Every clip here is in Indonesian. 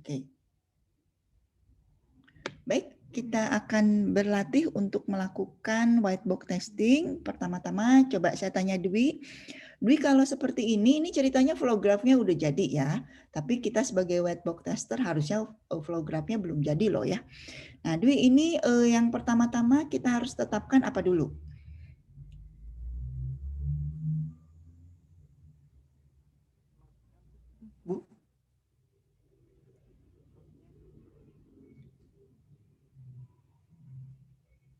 Oke. Baik, kita akan berlatih untuk melakukan white box testing. Pertama-tama coba saya tanya Dwi. Dwi, kalau seperti ini ceritanya flow graph-nya udah jadi ya. Tapi kita sebagai white box tester harusnya flow graph-nya belum jadi loh ya. Nah Dwi, ini yang pertama-tama kita harus tetapkan apa dulu? Bu?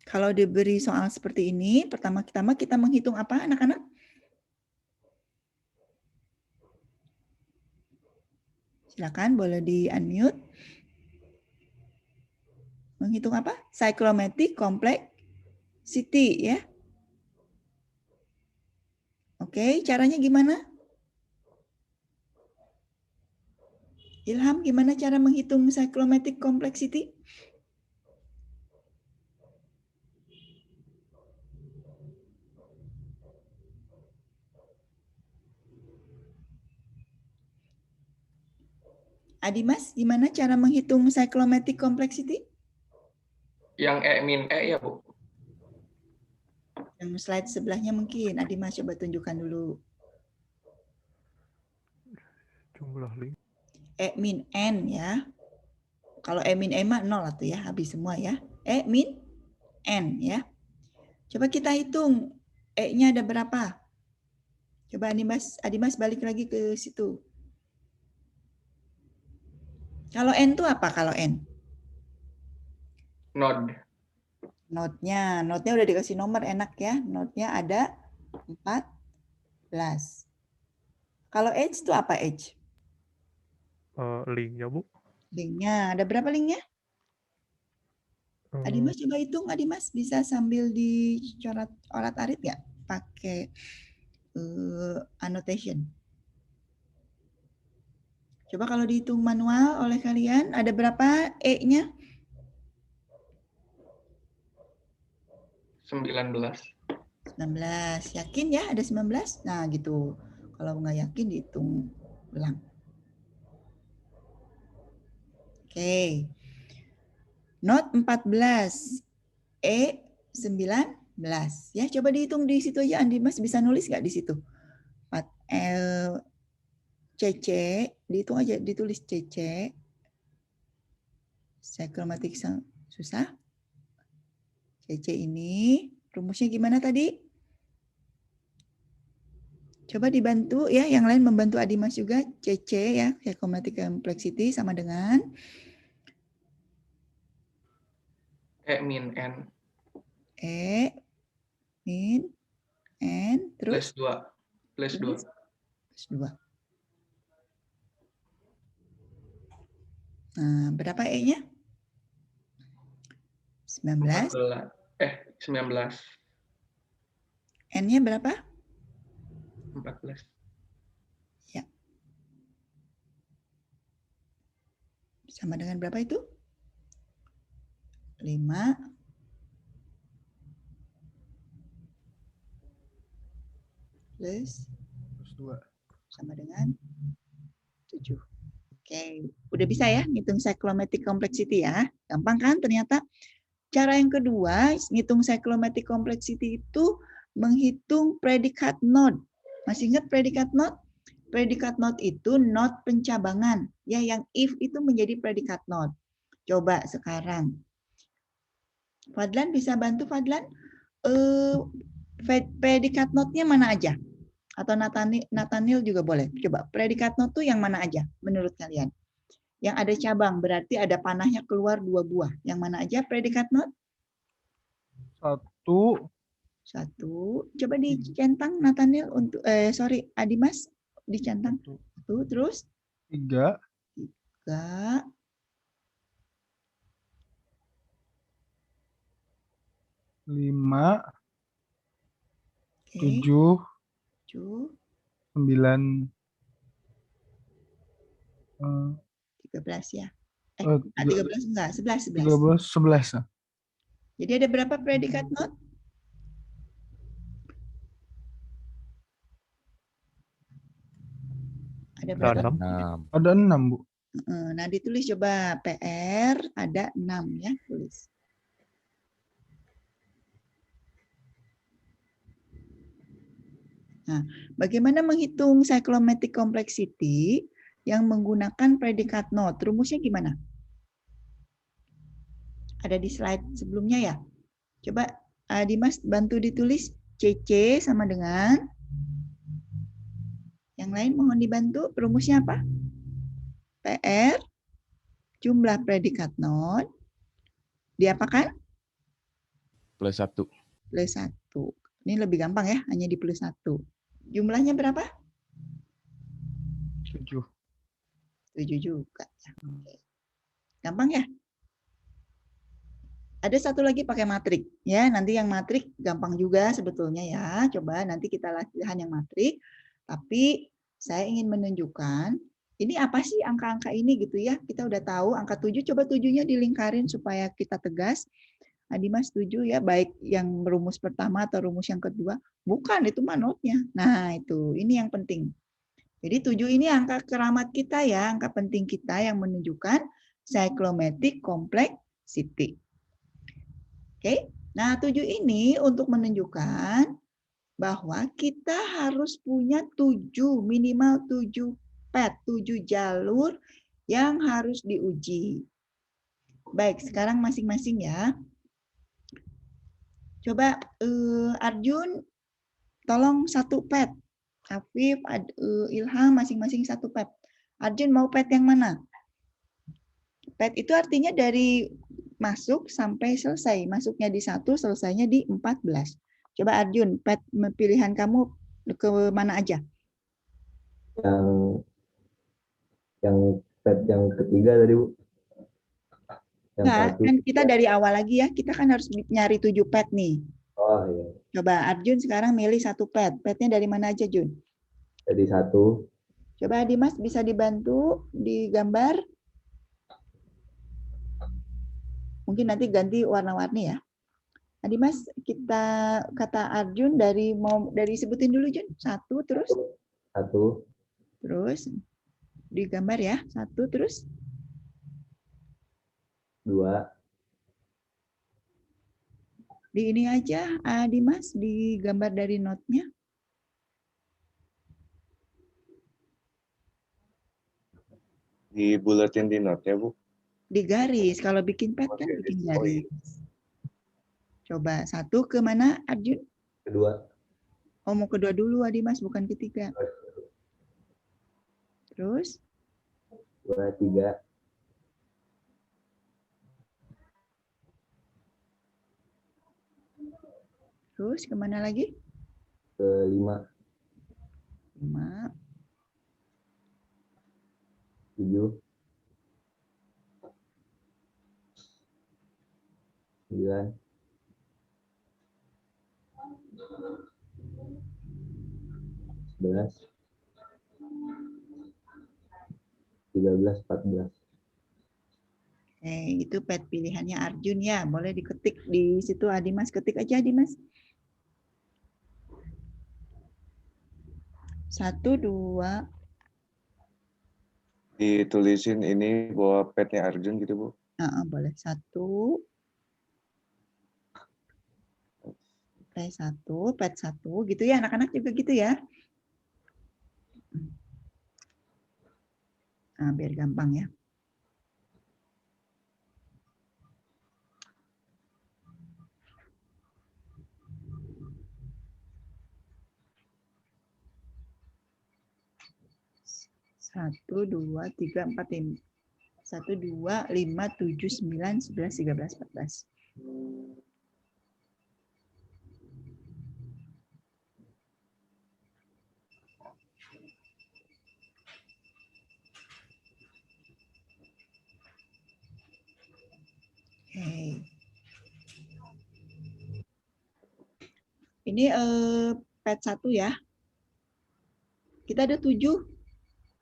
Kalau diberi soal seperti ini, pertama-tama kita menghitung apa anak-anak? Silakan boleh di-unmute. Menghitung apa? Cyclomatic complexity ya. Oke, caranya gimana? Ilham, gimana cara menghitung cyclomatic complexity? Adimas, gimana cara menghitung cyclomatic complexity? Yang E min E ya, Bu? Yang slide sebelahnya mungkin. Adimas coba tunjukkan dulu. Jumlah link. E min N ya. Kalau E min E mah 0 atau ya, habis semua ya. E min N ya. Coba kita hitung E-nya ada berapa? Coba Adimas balik lagi ke situ. Kalau N itu apa kalau N? Node. Node-nya udah dikasih nomor, enak ya. Node-nya ada 14. Kalau H itu apa H? Linknya, Bu. Linknya, ada berapa linknya? Adimas coba hitung, Adimas bisa sambil dicoret orat-arit ya, pakai annotation. Coba kalau dihitung manual oleh kalian, ada berapa E-nya? 19. 19. Yakin ya ada 19? Nah gitu. Kalau nggak yakin dihitung ulang. Oke. Not 14. E 19. Ya, coba dihitung di situ aja. Andimas bisa nulis nggak di situ? 4L CC, dihitung aja, ditulis CC. Cyclomatic susah. CC ini rumusnya gimana tadi? Coba dibantu ya, yang lain membantu Adimas juga. CC ya, cyclomatic complexity sama dengan E min N. E min N terus Plus 2. Plus 2. Plus 2. Nah, berapa E-nya? 19. 19. N-nya berapa? 14. Ya. Sama dengan berapa itu? 5 plus 2. Sama dengan 7. Oke, udah bisa ya ngitung cyclomatic complexity ya. Gampang kan ternyata. Cara yang kedua, ngitung cyclomatic complexity itu menghitung predikat node. Masih ingat predikat node? Predikat node itu node pencabangan. Ya, yang if itu menjadi predikat node. Coba sekarang. Fadlan bisa bantu Fadlan? Predikat node-nya mana aja? Atau Nathaniel juga boleh. Coba predikat node itu yang mana aja menurut kalian? Yang ada cabang berarti ada panahnya keluar 2 buah. Yang mana aja predikat node? 1. Coba dicentang Nathaniel untuk Adimas dicentang. 1 terus 3. 3 5. 7. 9. 13 ya. 13 enggak, 11. 11. Jadi ada berapa predikat node? Ada berapa? Ada 6, Bu. Nah, ditulis coba PR ada 6 ya, tulis. Nah, bagaimana menghitung cyclomatic complexity yang menggunakan predikat not? Rumusnya gimana? Ada di slide sebelumnya ya? Coba Dimas bantu ditulis CC sama dengan yang lain mohon dibantu. Rumusnya apa? PR jumlah predikat not diapakan? +1. Plus 1. Ini lebih gampang ya, hanya di plus 1. Jumlahnya berapa? 7. 7 juga. Oke. Gampang ya? Ada satu lagi pakai matrik. Ya, nanti yang matrik gampang juga sebetulnya ya. Coba nanti kita latihan yang matrik. Tapi saya ingin menunjukkan ini apa sih angka-angka ini gitu ya. Kita udah tahu angka 7, coba 7-nya dilingkarin supaya kita tegas. Dimas setuju ya, baik yang rumus pertama atau rumus yang kedua. Bukan, itu mah notnya. Nah, itu. Ini yang penting. Jadi 7 ini angka keramat kita ya, angka penting kita yang menunjukkan cyclomatic complexity. Oke. Nah, 7 ini untuk menunjukkan bahwa kita harus punya 7, minimal 7 pet, 7 jalur yang harus diuji. Baik, sekarang masing-masing ya. Coba Arjun tolong 1 pet. Afif, Ilham masing-masing 1 pet. Arjun mau pet yang mana? Pet itu artinya dari masuk sampai selesai. Masuknya di 1, selesainya di 14. Coba Arjun, pet pilihan kamu ke mana aja? Yang pet yang ketiga tadi, Bu. Yang Nah, 1. kan kita dari awal lagi ya, kita kan harus nyari 7 pet nih. Oh iya. Coba Arjun sekarang milih 1 pet. Petnya dari mana aja, Jun? Jadi 1. Coba Dimas bisa dibantu di gambar. Mungkin nanti ganti warna-warni ya. Dimas, kita kata Arjun dari sebutin dulu Jun. 1 terus. 1. Terus digambar ya. 1 terus. 2. Di ini aja, Dimas, digambar dari notnya. Dibulatin di note-nya, Bu. Di garis. Kalau bikin pet kan Oke, bikin oh iya. garis. Coba 1 ke mana Arjun? Kedua. Oh, mau kedua dulu Dimas, bukan ketiga. Terus? 2, 3. Terus kemana lagi? Ke 5. 5. 7. 9. 11. 13, 14. Itu pet pilihannya Arjun ya. Boleh diketik di situ Dimas. Ketik aja Dimas. 1, 2. Ditulisin ini bahwa petnya Arjun gitu, Bu. Boleh. 1. Pet 1. Gitu ya, anak-anak juga gitu ya. Nah, biar gampang ya. Satu, 2, 3, 4, 5. 1, 2, 5, 7, 9, 11, 13, 14. Ini pet 1 ya. Kita ada 7.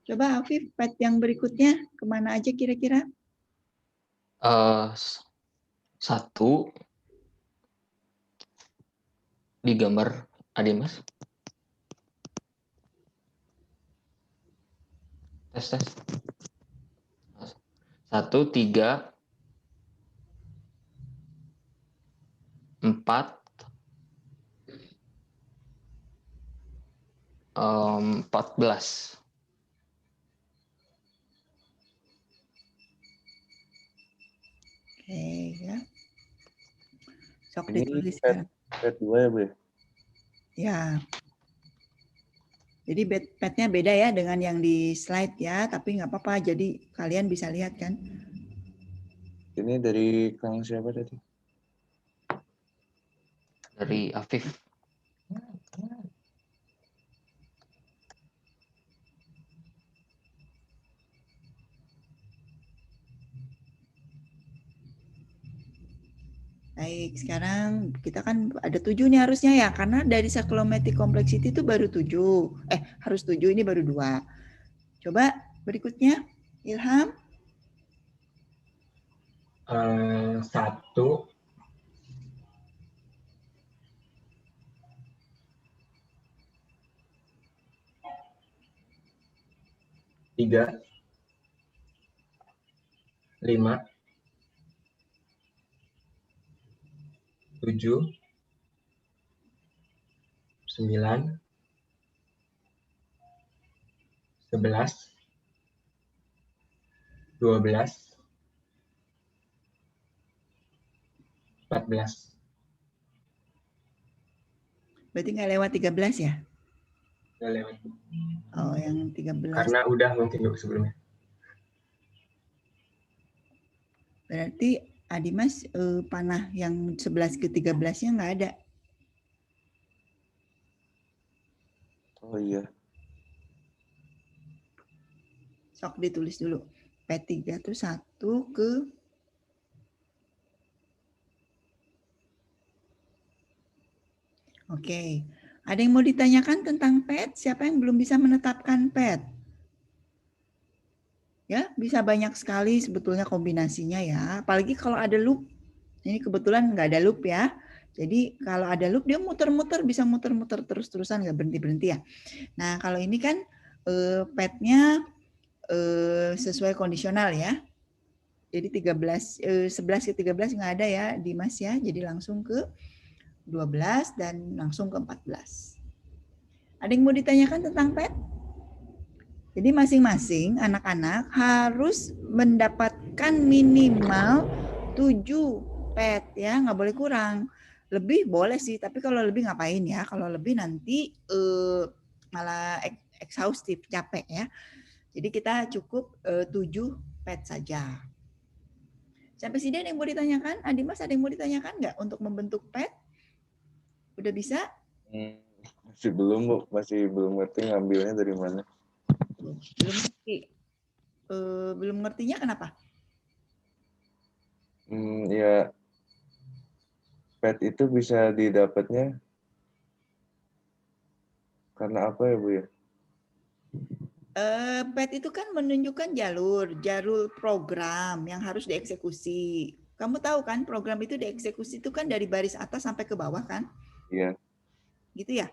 Coba Afif, pet yang berikutnya kemana aja kira-kira? 1 digambar Dimas. Tes. 1, 3, 4, 14. Oke ya. Sok Ini ditulis pet, sekarang. pet 2 ya, Bu? Ya. Jadi petnya beda ya dengan yang di slide ya, tapi nggak apa-apa. Jadi kalian bisa lihat kan. Ini dari Kang siapa tadi? Dari Afif. Baik, sekarang kita kan ada 7 nih harusnya ya, karena dari cyclomatic complexity itu baru 7. Harus 7, ini baru 2. Coba berikutnya, Ilham. 1, 3, 5, 7, 9, 11, 12, 14. Berarti nggak lewat 13 ya? Nggak lewat. Oh, yang 13. Karena udah mungkin Bu sebelumnya. Berarti Adimas panah yang 11 ke 13-nya nggak ada. Oh iya. Sok ditulis dulu. P3 tuh 1 ke Oke. Ada yang mau ditanyakan tentang PET? Siapa yang belum bisa menetapkan PET? Ya, bisa banyak sekali sebetulnya kombinasinya ya. Apalagi kalau ada loop. Ini kebetulan nggak ada loop ya. Jadi kalau ada loop dia muter-muter, bisa muter-muter terus-terusan, nggak berhenti-berhenti ya. Nah kalau ini kan PET-nya sesuai kondisional ya. Jadi 11 ke 13 nggak ada ya Dimas ya. Jadi langsung ke 12 dan langsung ke 14. Ada yang mau ditanyakan tentang PET? Jadi masing-masing anak-anak harus mendapatkan minimal 7 PET ya, nggak boleh kurang. Lebih boleh sih, tapi kalau lebih ngapain ya? Kalau lebih nanti malah exhaustif, capek ya. Jadi kita cukup 7 PET saja. Sampai sini ada yang mau ditanyakan? Adimas ada yang mau ditanyakan nggak untuk membentuk PET? Udah bisa? Masih belum, Bu. Masih belum ngerti ngambilnya dari mana. Belum ngerti. Belum ngertinya kenapa? Ya, pet itu bisa didapatnya karena apa ya, Bu ya? PET itu kan menunjukkan jalur program yang harus dieksekusi. Kamu tahu kan program itu dieksekusi itu kan dari baris atas sampai ke bawah kan? Iya. Gitu ya?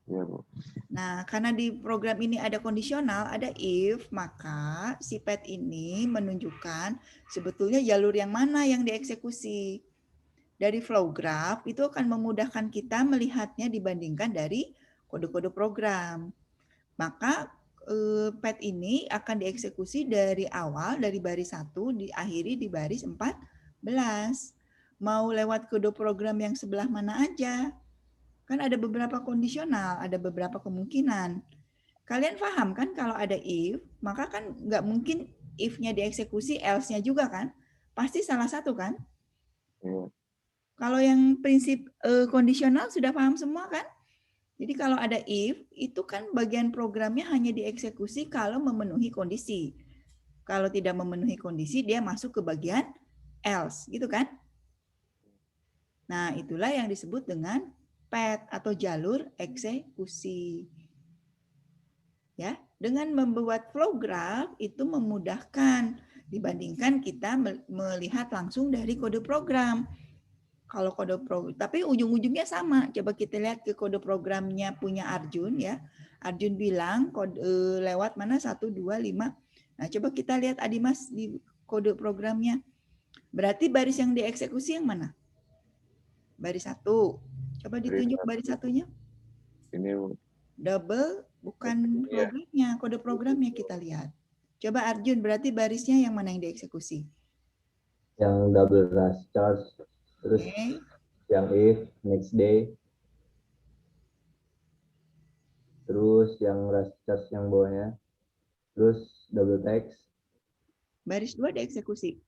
Iya, Bu. Nah, karena di program ini ada kondisional, ada if, maka si PET ini menunjukkan sebetulnya jalur yang mana yang dieksekusi. Dari flow graph itu akan memudahkan kita melihatnya dibandingkan dari kode-kode program. Maka PET ini akan dieksekusi dari awal, dari baris 1, diakhiri di baris 14. Mau lewat kode program yang sebelah mana aja. Kan ada beberapa kondisional, ada beberapa kemungkinan. Kalian paham kan kalau ada if, maka kan nggak mungkin if-nya dieksekusi, else-nya juga kan? Pasti salah satu kan? Iya. Kalau yang prinsip kondisional sudah paham semua kan? Jadi kalau ada if, itu kan bagian programnya hanya dieksekusi kalau memenuhi kondisi. Kalau tidak memenuhi kondisi, dia masuk ke bagian else, gitu kan? Nah, itulah yang disebut dengan PET atau jalur eksekusi. Ya, dengan membuat flow graph itu memudahkan dibandingkan kita melihat langsung dari kode program. Kalau kode program, tapi ujung-ujungnya sama. Coba kita lihat ke kode programnya punya Arjun ya. Arjun bilang kode lewat mana 1, 2, 5. Nah, coba kita lihat Adimas di kode programnya. Berarti baris yang dieksekusi yang mana? Baris 1. Coba ditunjuk baris satunya. Ini Double bukan Iya. programnya, kode programnya kita lihat. Coba Arjun, berarti barisnya yang mana yang dieksekusi? Yang double rush charge, terus Oke. yang if next day, terus yang rush charge yang bawahnya, terus double text, Baris 2 dieksekusi.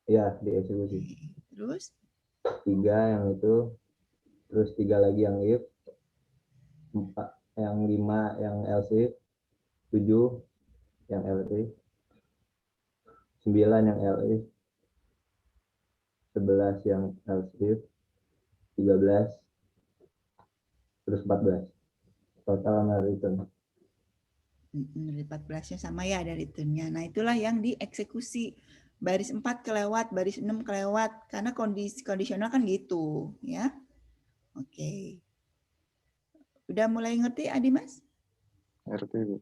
ya dieksekusi. Terus 3 yang itu, terus 3 lagi yang if, 4 yang 5 yang else if, 7 yang else if, 9 yang else if, 11 yang else if, 13, terus 14. Total sama return. dari 14-nya sama ya ada returnnya. Nah, itulah yang dieksekusi. Baris 4 kelewat, baris 6 kelewat. Karena kondisional kan gitu. Ya. Oke. Udah mulai ngerti, Adimas? ngerti, Bu.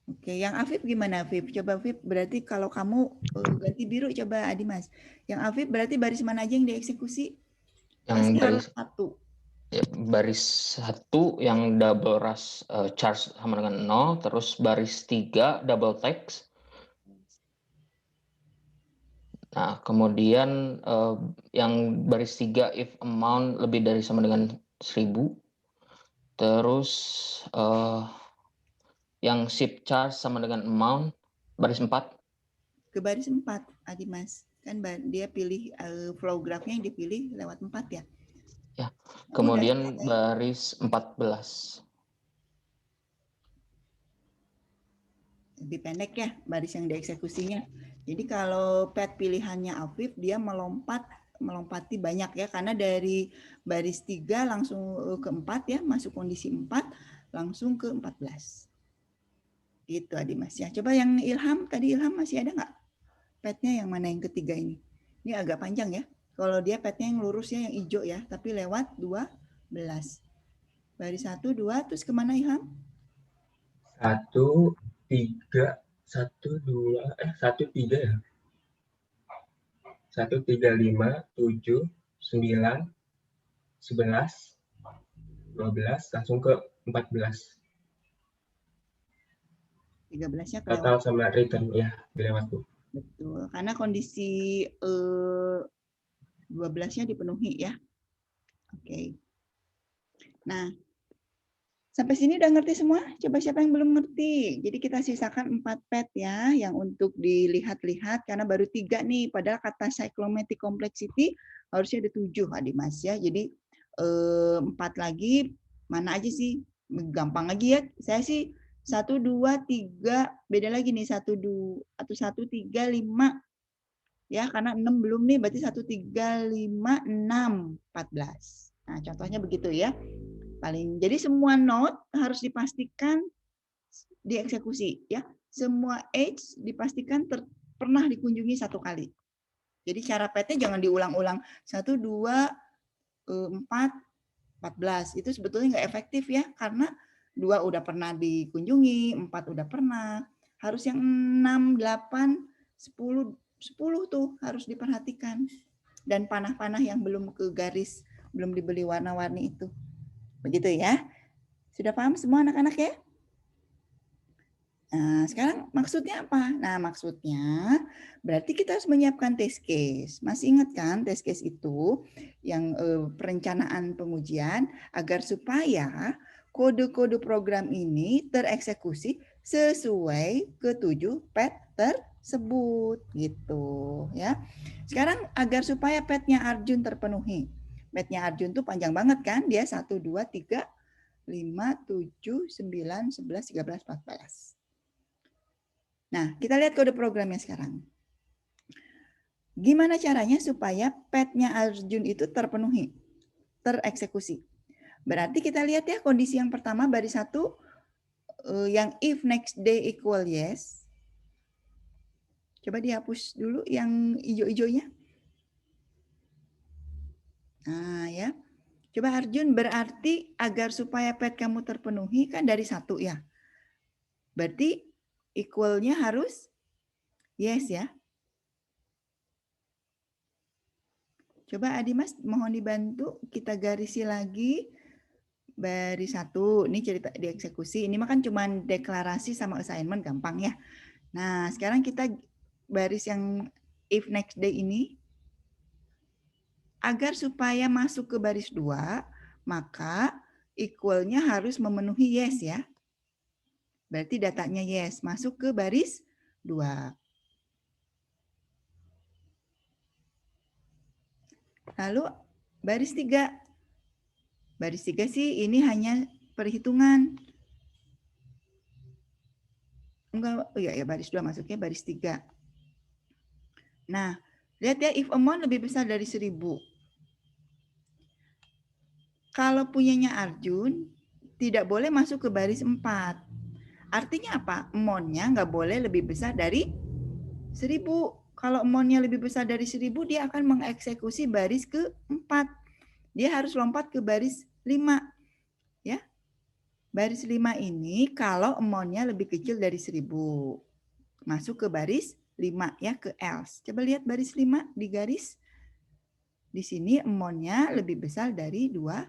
Oke, yang Afif gimana, Afif? Coba Afif, berarti kalau kamu ganti biru, coba Adimas. Yang Afif berarti baris mana aja yang dieksekusi? Yang Pasti baris harus 1. ya, baris 1 yang double rush charge sama dengan 0, terus baris 3 double text. Nah, kemudian yang baris 3 if amount lebih dari sama dengan 1000. Terus yang ship charge sama dengan amount baris 4. Ke baris 4, Adimas. Kan dia pilih flow graph-nya yang dipilih lewat 4 ya. Ya. Nah, Kemudian udah. baris 14. Lebih pendek ya baris yang dieksekusinya. Jadi kalau pet pilihannya Afif, dia melompati banyak ya, karena dari baris 3 langsung ke 4 ya, masuk kondisi 4 langsung ke 14. Gitu Adimas ya. Coba yang Ilham, tadi Ilham masih ada nggak petnya yang mana yang ketiga ini? Ini agak panjang ya. Kalau dia petnya yang lurus ya, yang hijau ya, tapi lewat 12. Baris 1, 2, terus kemana Ilham? 1, 3, 1, 2, 1, 3 ya. 1, 3, 5, 7, 9, 11, 12, langsung ke 14. 13-nya kelewat. Total sama return ya, dilewat, Bu. Betul, karena kondisi 12-nya dipenuhi ya. Oke. Nah, sampai sini udah ngerti semua? Coba siapa yang belum ngerti? Jadi kita sisakan 4 pet ya, yang untuk dilihat-lihat, karena baru 3 nih, padahal kata cyclomatic complexity harusnya ada 7, Adimas ya. Jadi 4 lagi, mana aja sih? Gampang lagi ya, saya sih 1, 2, 3, beda lagi nih, 1, 2, atau 1, 3, 5, ya, karena 6 belum nih, berarti 1, 3, 5, 6, 14. Nah, contohnya begitu ya. Jadi semua node harus dipastikan dieksekusi ya. Semua edge dipastikan pernah dikunjungi 1 kali. Jadi cara petnya jangan diulang-ulang 1, 2, 4, 14. Itu sebetulnya nggak efektif ya, karena 2 udah pernah dikunjungi, 4 udah pernah. Harus yang 6, 8, 10 tuh harus diperhatikan. Dan panah-panah yang belum ke garis, belum dibeli warna-warni itu. Begitu ya. Sudah paham semua anak-anak ya? Nah, sekarang maksudnya apa? Nah, maksudnya berarti kita harus menyiapkan test case. Masih ingat kan test case itu yang perencanaan pengujian agar supaya kode-kode program ini tereksekusi sesuai ke-7 pet tersebut gitu ya. Sekarang agar supaya petnya Arjun terpenuhi. Petnya Arjun tuh panjang banget kan? Dia 1, 2, 3, 5, 7, 9, 11, 13, 14. Nah, kita lihat kode programnya sekarang. Gimana caranya supaya petnya Arjun itu terpenuhi, tereksekusi? Berarti kita lihat ya kondisi yang pertama baris 1 yang if next day equal yes. Coba dihapus dulu yang hijau-hijaunya. Nah ya. Coba Arjun, berarti agar supaya pet kamu terpenuhi kan dari 1 ya. Berarti equalnya harus yes ya. Coba Adimas mohon dibantu kita garisi lagi baris 1. Ini cerita dieksekusi. Ini mah kan cuma deklarasi sama assignment gampang ya. Nah, sekarang kita baris yang if next day ini agar supaya masuk ke baris 2, maka equalnya harus memenuhi yes ya. Berarti datanya yes, masuk ke baris 2. Lalu baris 3. Baris 3 sih ini hanya perhitungan. Enggak, oh ya baris 2 masuknya baris 3. Nah, lihat ya if amount lebih besar dari 1000. Kalau punyanya Arjun, tidak boleh masuk ke baris 4. Artinya apa? Amount-nya nggak boleh lebih besar dari 1000. Kalau amount-nya lebih besar dari 1000, dia akan mengeksekusi baris ke-4. Dia harus lompat ke baris 5. Ya. Baris 5 ini kalau amount-nya lebih kecil dari 1000. Masuk ke baris 5 ya, ke else. Coba lihat baris 5 di garis. Di sini amount-nya lebih besar dari 200.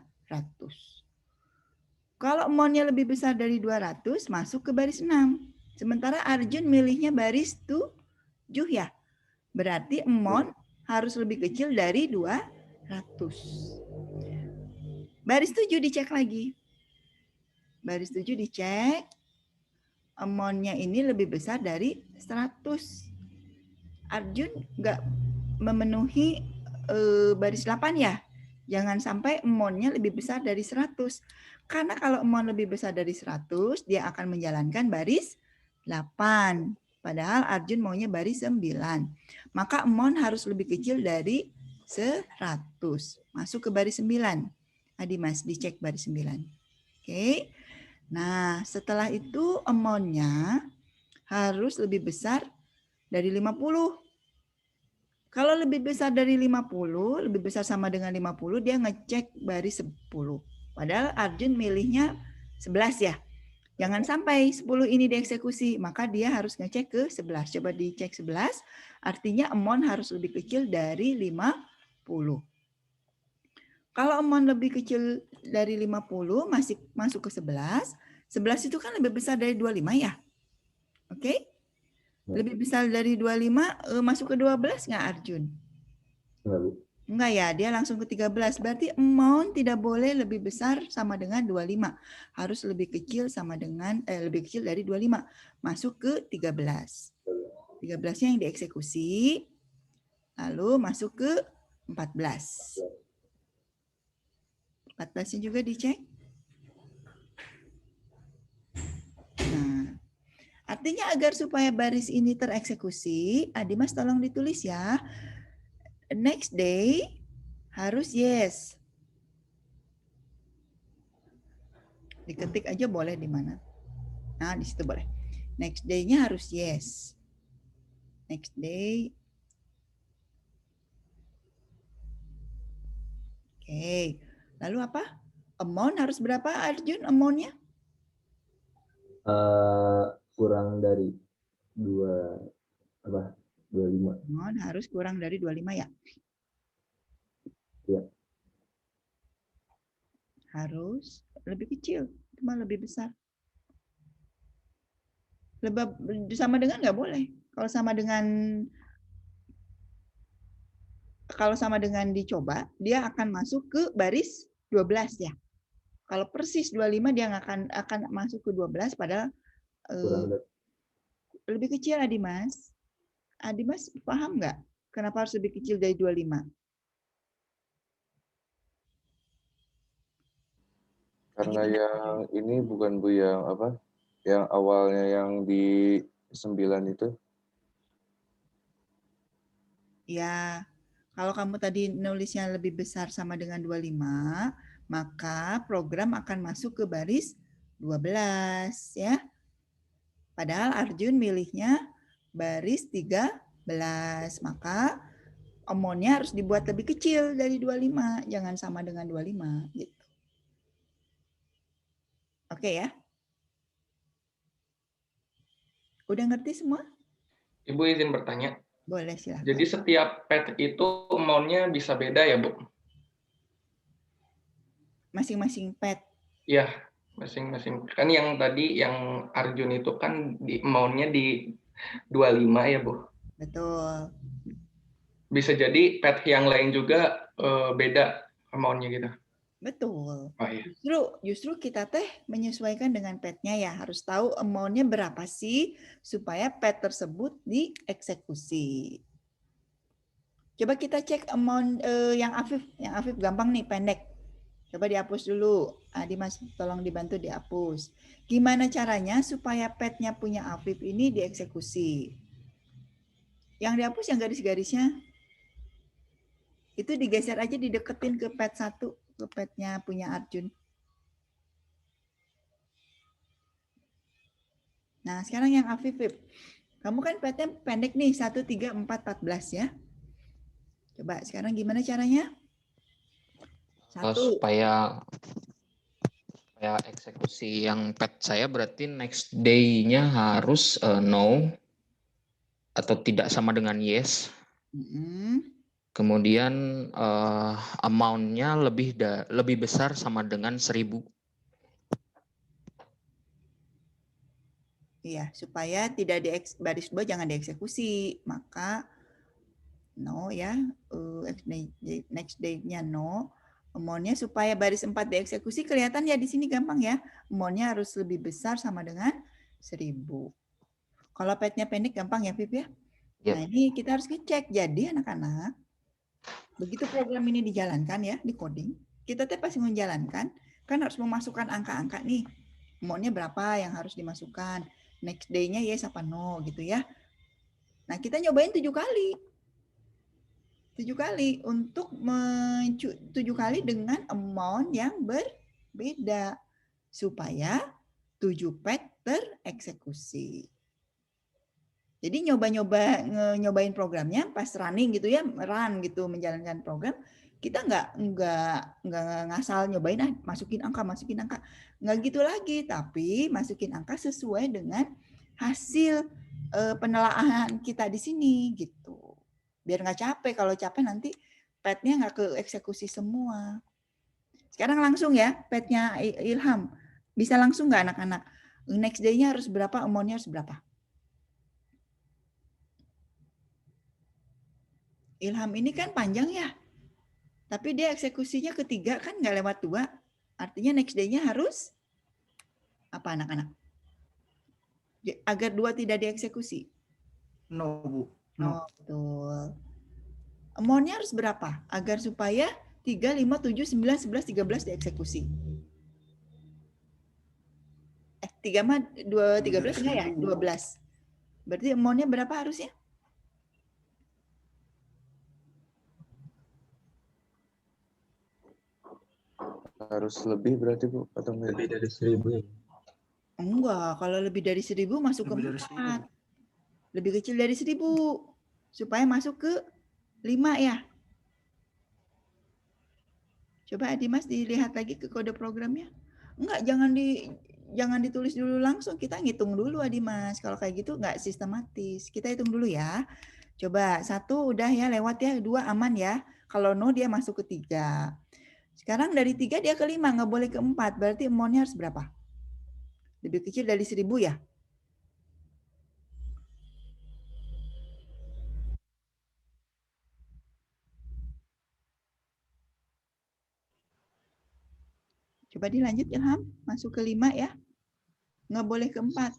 Kalau amount-nya lebih besar dari 200, masuk ke baris 6. Sementara Arjun milihnya baris 7 ya. Berarti amount harus lebih kecil dari 200. Baris 7 dicek lagi. Baris 7 dicek. Amount-nya ini lebih besar dari 100. Arjun nggak memenuhi baris 8 ya. Jangan sampai amount-nya lebih besar dari 100. Karena kalau amount lebih besar dari 100, dia akan menjalankan baris 8. Padahal Arjun maunya baris 9. Maka amount harus lebih kecil dari 100. Masuk ke baris 9. Adimas, dicek baris 9. Oke. Nah, setelah itu amount-nya harus lebih besar dari 50. Kalau lebih besar dari 50, lebih besar sama dengan 50, dia ngecek baris 10. Padahal Arjun milihnya 11 ya. Jangan sampai 10 ini dieksekusi, maka dia harus ngecek ke 11. Coba dicek 11, artinya amount harus lebih kecil dari 50. Kalau amount lebih kecil dari 50, masih masuk ke 11. 11 itu kan lebih besar dari 25 ya. Oke? Lebih besar dari 25, masuk ke 12 nggak Arjun? Enggak, Bu. Enggak ya, dia langsung ke 13. Berarti amount tidak boleh lebih besar sama dengan 25. Harus lebih kecil sama dengan lebih kecil dari 25. Masuk ke 13. 13-nya yang dieksekusi. Lalu masuk ke 14. 14-nya juga dicek. Nah, artinya agar supaya baris ini tereksekusi, Adimas tolong ditulis ya. Next day harus yes. Diketik aja boleh di mana. Nah, di situ boleh. Next day-nya harus yes. Next day. Oke. Lalu apa? Amount harus berapa Arjun amount-nya? Kurang dari 25. Amount harus kurang dari 25 ya? Iya. Harus lebih kecil, cuma lebih besar. Sama dengan nggak boleh. Kalau sama dengan dicoba, dia akan masuk ke baris 12 ya. Kalau persis 25 dia akan masuk ke 12 padahal lebih kecil Adimas. Adimas paham nggak? Kenapa harus lebih kecil dari 25? Karena yang ini bukan Bu yang apa? Yang awalnya yang di 9 itu. Ya, kalau kamu tadi nulisnya lebih besar sama dengan 25, maka program akan masuk ke baris 12 ya. Padahal Arjun milihnya baris 13, maka amount-nya harus dibuat lebih kecil dari 25, jangan sama dengan 25 gitu. Oke ya? Udah ngerti semua? Ibu izin bertanya. Boleh silahkan. Jadi setiap pet itu amount-nya bisa beda ya, Bu? Masing-masing pet. Iya, masing-masing. Kan yang tadi yang Arjun itu kan di amount-nya di 25 ya, Bu? Betul. Bisa jadi pet yang lain juga beda amount-nya gitu. Betul. Oh iya. Justru kita teh menyesuaikan dengan petnya ya. Harus tahu amount-nya berapa sih supaya pet tersebut dieksekusi. Coba kita cek amount yang Afif gampang nih, pendek. Coba dihapus dulu. Dimas, tolong dibantu dihapus. Gimana caranya supaya petnya punya Afif ini dieksekusi? Yang dihapus yang garis-garisnya itu digeser aja, dideketin ke pet 1, ke petnya punya Arjun. Nah, sekarang yang Afif, kamu kan petnya pendek nih, 1, 3, 4, 14 ya. Coba sekarang gimana caranya? 1. Supaya eksekusi yang pet saya berarti next day-nya harus no atau tidak sama dengan yes. Kemudian amount-nya lebih besar sama dengan 1.000. Iya, supaya tidak baris 2 jangan dieksekusi. Maka no ya, next day-nya no. Amount-nya supaya baris 4 dieksekusi kelihatan ya di sini gampang ya. Amount-nya harus lebih besar sama dengan 1.000. Kalau petnya pendek gampang ya, Pip ya. Yep. Nah, ini kita harus ngecek. Jadi anak-anak, begitu program ini dijalankan ya, di coding, kita teh pasti menjalankan, kan harus memasukkan angka-angka nih. Amount-nya berapa yang harus dimasukkan. Next day-nya yes apa no gitu ya. Nah, kita nyobain 7 kali. 7 kali untuk 7 kali dengan amount yang berbeda supaya 7 pet tereksekusi. Jadi nyobain programnya pas running gitu ya, run gitu menjalankan program, kita nggak ngasal nyobain masukin angka, nggak gitu lagi, tapi masukin angka sesuai dengan hasil penelaahan kita di sini gitu. Biar nggak capek, kalau capek nanti petnya nggak ke eksekusi semua. Sekarang langsung ya, petnya Ilham. Bisa langsung nggak anak-anak? Next day-nya harus berapa, amount-nya harus berapa? Ilham ini kan panjang ya. Tapi dia eksekusinya ketiga kan nggak lewat 2. Artinya next day-nya harus apa anak-anak? Agar 2 tidak dieksekusi. No, Bu. No, betul. Amount-nya harus berapa? Agar supaya 3, 5, 7, 9, 11, 13 dieksekusi. 3 mah 13 enggak ya? 12. Berarti amount-nya berapa harusnya? Harus lebih berarti, Bu, atau enggak? Lebih dari 1.000 ya. Enggak, kalau lebih dari 1.000 masuk Lebih ke dari 4. Lebih kecil dari 1.000. Supaya masuk ke 5 ya. Coba Dimas dilihat lagi ke kode programnya. Enggak, jangan ditulis dulu langsung. Kita ngitung dulu Dimas. Kalau kayak gitu enggak sistematis. Kita hitung dulu ya. Coba 1 udah ya lewat ya. 2 aman ya. Kalau no dia masuk ke 3. Sekarang dari 3 dia ke 5. Nggak boleh ke 4. Berarti amount-nya harus berapa? Lebih kecil dari 1.000 ya? Coba dilanjut Ilham. Masuk ke 5 ya. Nggak boleh ke 4.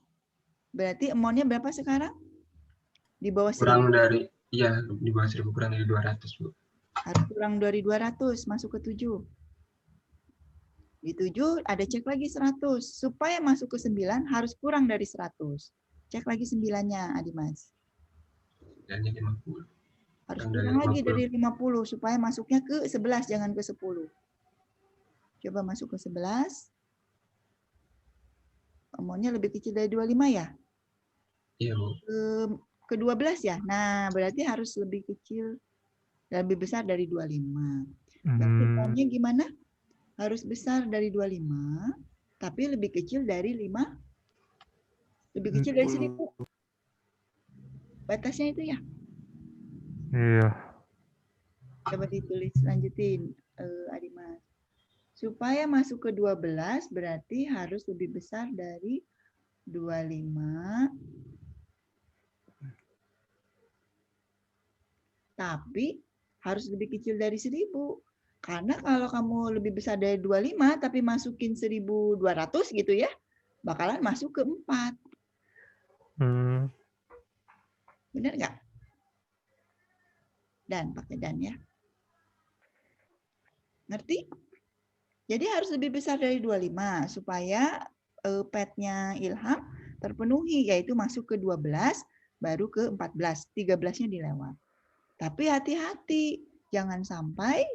Berarti amount-nya berapa sekarang? Di bawah 1.000. Kurang dari, iya, di bawah 1.000, kurang dari 200, Bu. Harus kurang dari 200. Masuk ke 7. Di 7 ada cek lagi 100. Supaya masuk ke 9 harus kurang dari 100. Cek lagi 9-nya Adimas. Dan 50. Harus Kurang kurang lagi 50. dari 50 supaya masuknya ke 11, jangan ke 10. Coba masuk ke 11. Amount-nya lebih kecil dari 25 ya? Iya, Bu. Ke 12 ya? Nah, berarti harus lebih kecil dan lebih besar dari 25. Berarti amount-nya gimana? Harus besar dari 25, tapi lebih kecil dari 5. Lebih kecil dari 1.000. Batasnya itu ya. Iya. Coba ditulis lanjutin, Adimas. Supaya masuk ke 12 berarti harus lebih besar dari 25. Tapi harus lebih kecil dari 1000. Karena kalau kamu lebih besar dari 25 tapi masukin 1200 gitu ya, bakalan masuk ke 4. Hmm. Benar nggak? Dan pakai dan ya. Ngerti? Jadi harus lebih besar dari 25 supaya petnya Ilham terpenuhi, yaitu masuk ke 12 baru ke 14. 13-nya dilewat. Tapi hati-hati, jangan sampai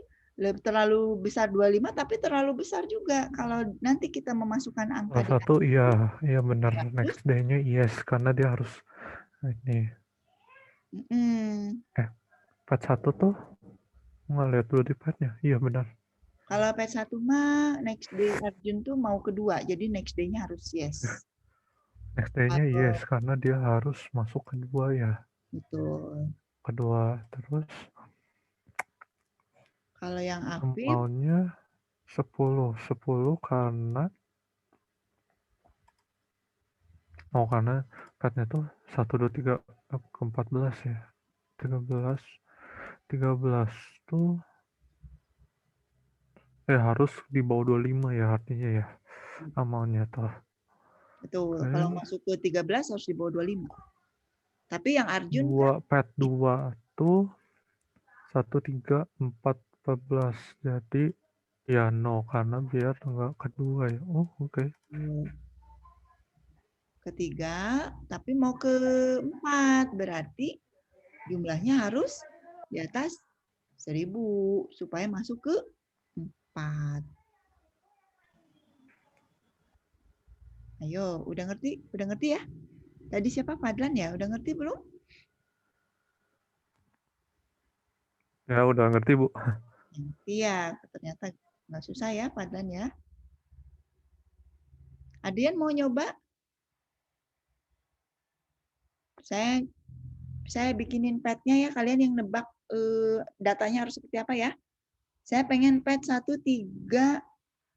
terlalu besar 25 tapi terlalu besar juga. Kalau nanti kita memasukkan angka Salah satu iya benar, 100, next day-nya yes karena dia harus ini. Pet 1 tuh nggak lihat dulu di petnya. Iya benar. Kalau pet 1 mah next day Arjun tuh mau kedua, jadi next day-nya harus yes. Next day-nya yes karena dia harus masuk kedua ya. Betul. Kedua terus. Kalau yang aktif Amount-nya 10 karena karena petnya tuh 1 2 3 ke 14 ya. 13 tuh harus di bawah 25 ya artinya ya amount-nya tuh. betul. Kalau masuk ke 13 harus di bawah 25. Tapi yang Arjun pet 2 tuh 1 3 4 14. Jadi ya no karena biar enggak kedua ya. Oh, oke. Ketiga, tapi mau ke 4 berarti jumlahnya harus di atas 1000 supaya masuk ke 4. Ayo, udah ngerti? Udah ngerti ya? Tadi siapa? Fadlan ya? Udah ngerti belum? Ya, udah ngerti, Bu. Iya, ternyata nggak susah ya, Fadlan ya. Adrian mau nyoba? Saya bikinin petnya ya, kalian yang nebak datanya harus seperti apa ya. Saya pengen pet 1, 3,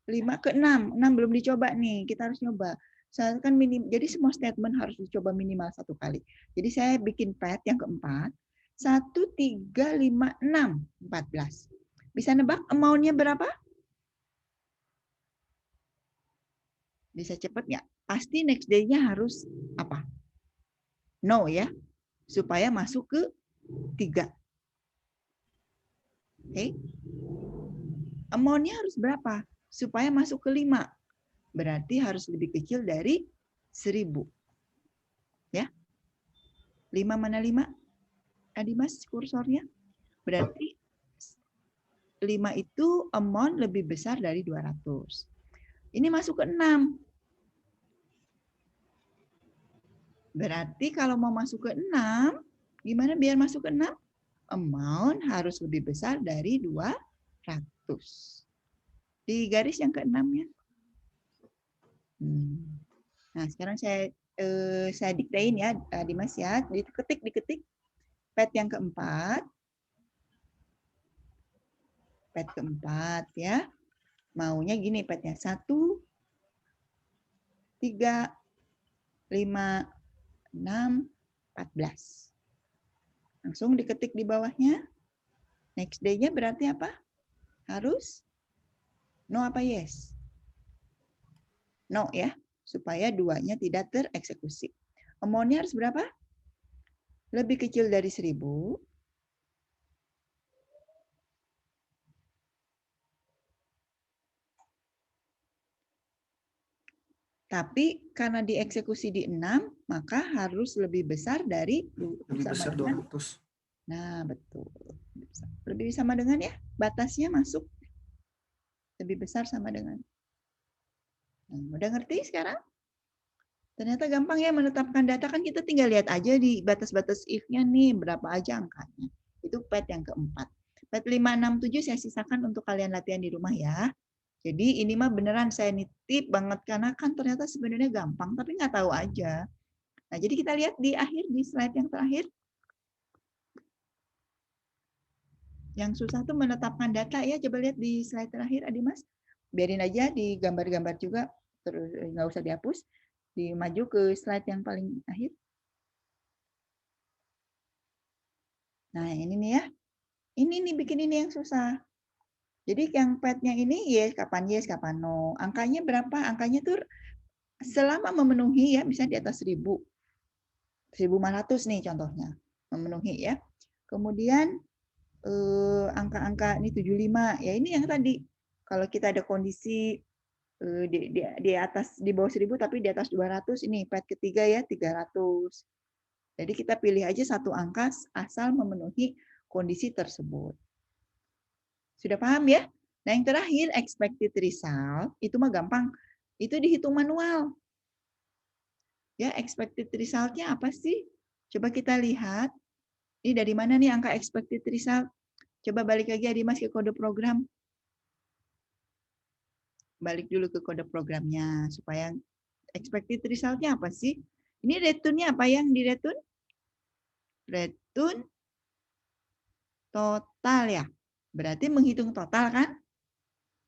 5 ke 6. 6 belum dicoba nih, kita harus nyoba. Saya kan jadi semua statement harus dicoba minimal 1 kali. Jadi saya bikin pet yang keempat. 1, 3, 5, 6, 14. Bisa nebak amount-nya berapa? Bisa cepet nggak? Pasti next day-nya harus apa? No ya, supaya masuk ke 3. Oke. Amount-nya harus berapa? Supaya masuk ke 5. Berarti harus lebih kecil dari 1000. Ya. 5 mana 5? Adimas kursornya. Berarti 5 itu amount lebih besar dari 200. Ini masuk ke 6. Berarti kalau mau masuk ke 6, gimana biar masuk ke 6? Amount harus lebih besar dari 200. Di garis yang ke-6-nya. Nah, sekarang saya diktein ya, Dimas ya. Diketik. Pet yang keempat. Pet keempat ya. Maunya gini petnya. 1, 3, 5, 6, 14. Langsung diketik di bawahnya. Next day-nya berarti apa? Harus no apa yes? No ya, supaya 2-nya tidak tereksekusi. Amount-nya harus berapa? Lebih kecil dari 1000. Tapi karena dieksekusi di 6, maka harus lebih besar dari Lebih besar 200. Nah, betul. Lebih sama dengan ya, batasnya masuk. Lebih besar sama dengan. Nah, udah ngerti sekarang? Ternyata gampang ya menetapkan data, kan kita tinggal lihat aja di batas-batas if-nya nih, berapa aja angkanya. Itu pet yang keempat. Pet 5, 6, 7 saya sisakan untuk kalian latihan di rumah ya. Jadi ini mah beneran saya nitip banget, karena kan ternyata sebenarnya gampang, tapi nggak tahu aja. Nah, jadi kita lihat di akhir, di slide yang terakhir. Yang susah tuh menetapkan data ya. Coba lihat di slide terakhir, Adimas. Biarin aja di gambar-gambar juga, terus nggak usah dihapus. Dimaju ke slide yang paling akhir. Nah, ini nih ya. Ini nih bikin ini yang susah. Jadi yang pet-nya ini yes, kapan no. Angkanya berapa? Angkanya tuh selama memenuhi ya, misalnya di atas 1000. 1500 nih contohnya. Memenuhi ya. Kemudian angka-angka ini 75. Ya ini yang tadi. Kalau kita ada kondisi di atas, di bawah 1000 tapi di atas 200, ini pet ketiga ya 300. Jadi kita pilih aja satu angka asal memenuhi kondisi tersebut. Sudah paham ya? Nah yang terakhir expected result, itu mah gampang. Itu dihitung manual. Ya, expected result-nya apa sih? Coba kita lihat. Ini dari mana nih angka expected result? Coba balik lagi Adimas ke kode program. Balik dulu ke kode programnya supaya expected result-nya apa sih? Ini return-nya apa yang di return? Return total ya. Berarti menghitung total kan?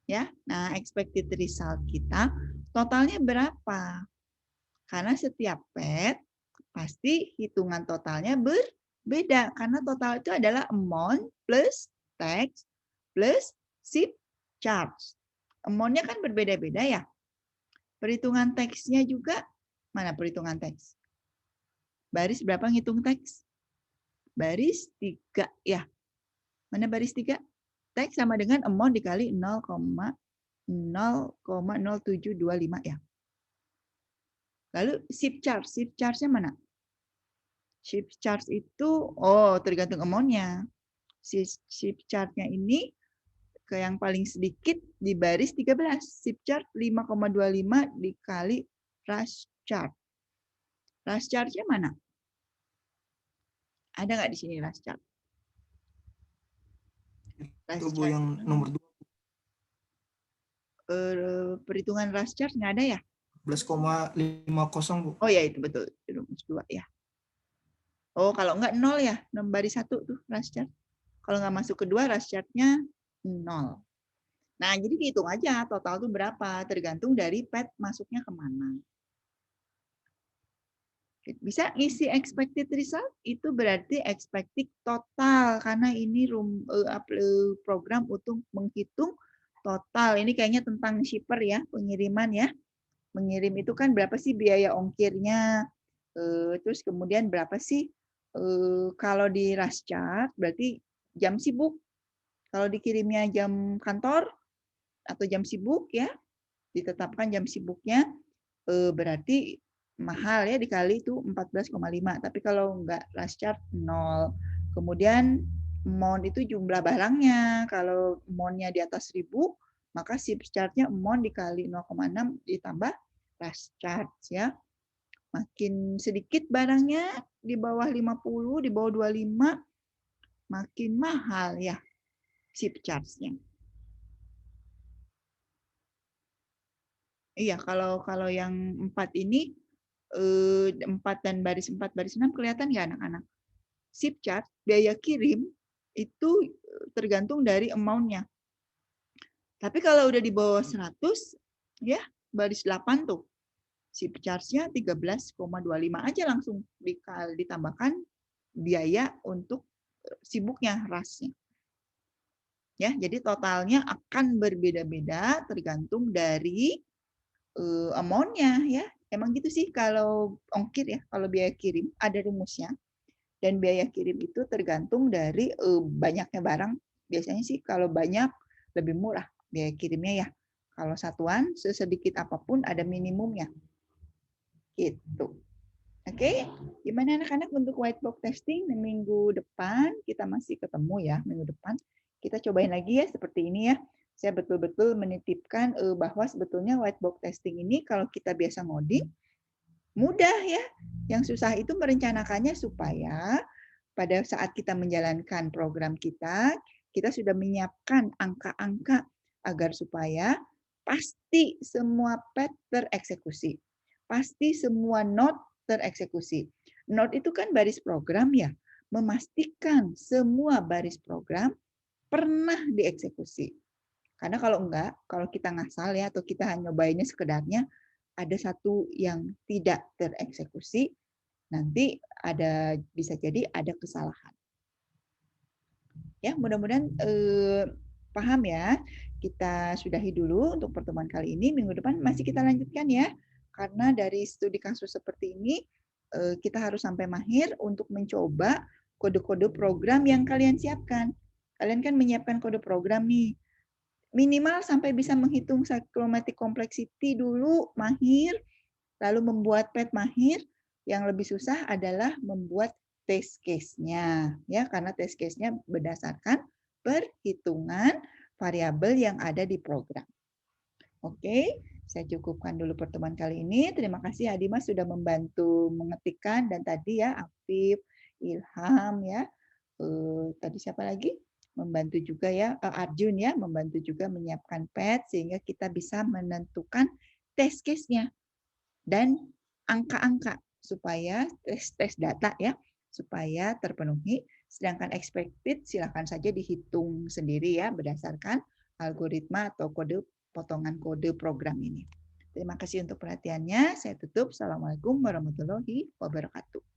Ya. Nah, expected result kita totalnya berapa? Karena setiap pet pasti hitungan totalnya berbeda karena total itu adalah amount plus tax plus ship charge. Amount-nya kan berbeda-beda ya. Perhitungan tax-nya juga, mana perhitungan tax? Baris berapa ngitung tax? Baris 3 ya. Mana baris 3? Tax sama dengan amount dikali 0,0725 ya. Lalu ship charge-nya mana? Ship charge itu, tergantung amount-nya. Ship charge-nya ini ke yang paling sedikit di baris 13. Ship charge 5,25 dikali rush charge. Rush charge-nya mana? Ada nggak di sini rush charge? Itu Bu yang nomor 2. Perhitungan rush charge nggak ada ya? 11,50 Bu. Oh ya itu betul. Rumus 2 ya. Oh kalau nggak 0 ya. Baris 1 tuh rush charge. Kalau nggak masuk kedua rush charge-nya 0. Nah jadi dihitung aja total tuh berapa. Tergantung dari pet masuknya kemana. Bisa isi expected result itu berarti expected total karena ini program untuk menghitung total. Ini kayaknya tentang shipper ya, pengiriman ya. Mengirim itu kan berapa sih biaya ongkirnya, terus kemudian berapa sih kalau di rush charge berarti jam sibuk. Kalau dikirimnya jam kantor atau jam sibuk ya, ditetapkan jam sibuknya berarti mahal ya dikali itu 14,5. Tapi kalau enggak rush charge 0. Kemudian amount itu jumlah barangnya. Kalau amount-nya di atas 1000, maka ship charge-nya amount dikali 0,6 ditambah rush charge ya. Makin sedikit barangnya di bawah 50, di bawah 25 makin mahal ya ship charge-nya. Iya, kalau yang 4 ini 4 dan baris 4, baris 6 kelihatan nggak anak-anak? Ship charge, biaya kirim itu tergantung dari amount-nya. Tapi kalau udah di bawah 100, ya baris 8 tuh. Ship charge-nya 13,25 aja langsung ditambahkan biaya untuk sibuknya, rush-nya. Ya, jadi totalnya akan berbeda-beda tergantung dari amount-nya ya. Emang gitu sih kalau ongkir ya, kalau biaya kirim ada rumusnya. Dan biaya kirim itu tergantung dari banyaknya barang. Biasanya sih kalau banyak lebih murah biaya kirimnya ya. Kalau satuan sesedikit apapun ada minimumnya. Gitu. Oke, gimana anak-anak untuk whiteboard testing minggu depan? Kita masih ketemu ya minggu depan. Kita cobain lagi ya seperti ini ya. Saya betul-betul menitipkan bahwa sebetulnya whiteboard testing ini kalau kita biasa ngoding, mudah ya. Yang susah itu merencanakannya supaya pada saat kita menjalankan program kita sudah menyiapkan angka-angka agar supaya pasti semua pet tereksekusi. Pasti semua node tereksekusi. Node itu kan baris program ya. Memastikan semua baris program pernah dieksekusi. Karena kalau enggak, kalau kita ngasal ya atau kita hanya nyobainnya sekedarnya, ada satu yang tidak tereksekusi, nanti bisa jadi ada kesalahan. Ya, mudah-mudahan paham ya. Kita sudahi dulu untuk pertemuan kali ini. Minggu depan masih kita lanjutkan ya. Karena dari studi kasus seperti ini, kita harus sampai mahir untuk mencoba kode-kode program yang kalian siapkan. Kalian kan menyiapkan kode program nih. Minimal sampai bisa menghitung cyclomatic complexity dulu, mahir. Lalu membuat PET mahir. Yang lebih susah adalah membuat test case-nya, ya, karena test case-nya berdasarkan perhitungan variabel yang ada di program. Oke, saya cukupkan dulu pertemuan kali ini. Terima kasih Adimas sudah membantu mengetikkan, dan tadi ya Afif, Ilham ya, tadi siapa lagi? Membantu juga ya, Arjun ya, membantu juga menyiapkan PET sehingga kita bisa menentukan test case-nya dan angka-angka supaya tes data ya, supaya terpenuhi. Sedangkan expected silakan saja dihitung sendiri ya berdasarkan algoritma atau potongan kode program ini. Terima kasih untuk perhatiannya. Saya tutup. Assalamualaikum warahmatullahi wabarakatuh.